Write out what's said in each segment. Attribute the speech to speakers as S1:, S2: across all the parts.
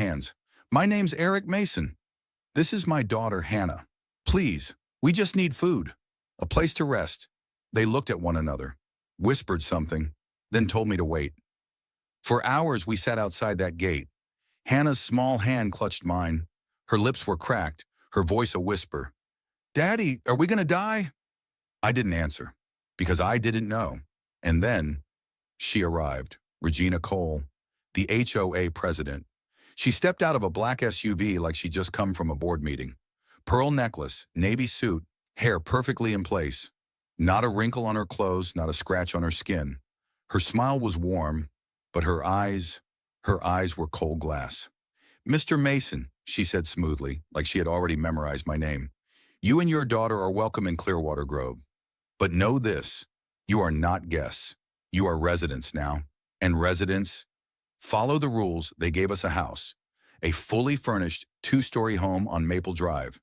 S1: hands. My name's Eric Mason. This is my daughter, Hannah. Please, we just need food. A place to rest. They looked at one another, whispered something, then told me to wait. For hours we sat outside that gate. Hannah's small hand clutched mine. Her lips were cracked, her voice a whisper. Daddy, are we gonna die? I didn't answer, because I didn't know. And then, she arrived, Regina Cole, the HOA president. She stepped out of a black SUV like she'd just come from a board meeting. Pearl necklace, navy suit, hair perfectly in place. Not a wrinkle on her clothes, not a scratch on her skin. Her smile was warm, but her eyes were cold glass. Mr. Mason, she said smoothly, like she had already memorized my name. You and your daughter are welcome in Clearwater Grove. But know this, you are not guests. You are residents now. And residents, follow the rules. They gave us a house, a fully furnished 2-story home on Maple Drive.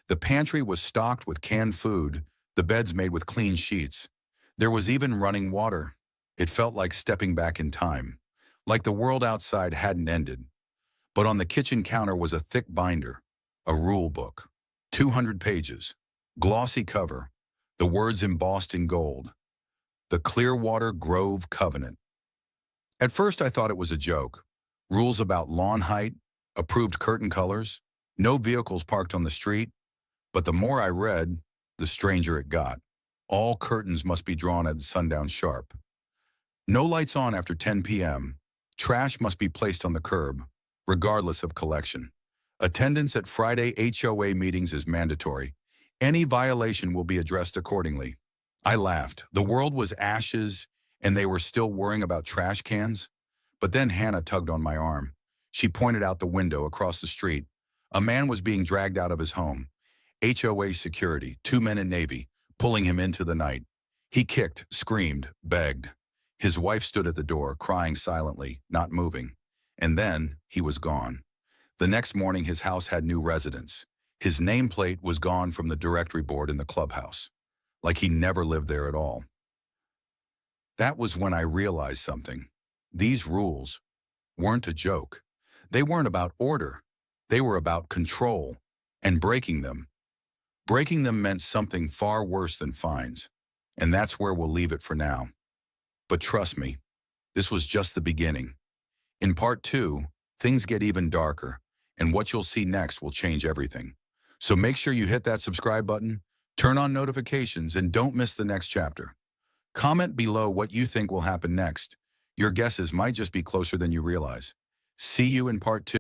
S1: The pantry was stocked with canned food, the beds made with clean sheets. There was even running water. It felt like stepping back in time, like the world outside hadn't ended. But on the kitchen counter was a thick binder, a rule book, 200 pages, glossy cover, the words embossed in gold, the Clearwater Grove Covenant. At first I thought it was a joke. Rules about lawn height, approved curtain colors, no vehicles parked on the street. But the more I read, the stranger it got. All curtains must be drawn at sundown sharp. No lights on after 10 p.m. Trash must be placed on the curb, regardless of collection. Attendance at Friday HOA meetings is mandatory. Any violation will be addressed accordingly. I laughed. The world was ashes, and they were still worrying about trash cans. But then Hannah tugged on my arm. She pointed out the window across the street. A man was being dragged out of his home. HOA security, 2 men in navy, pulling him into the night. He kicked, screamed, begged. His wife stood at the door, crying silently, not moving. And then he was gone. The next morning, his house had new residents. His nameplate was gone from the directory board in the clubhouse, like he never lived there at all. That was when I realized something. These rules weren't a joke. They weren't about order. They were about control, and breaking them. Breaking them meant something far worse than fines, and that's where we'll leave it for now. But trust me, this was just the beginning. In part 2, things get even darker, and what you'll see next will change everything. So make sure you hit that subscribe button, turn on notifications, and don't miss the next chapter. Comment below what you think will happen next. Your guesses might just be closer than you realize. See you in part 2.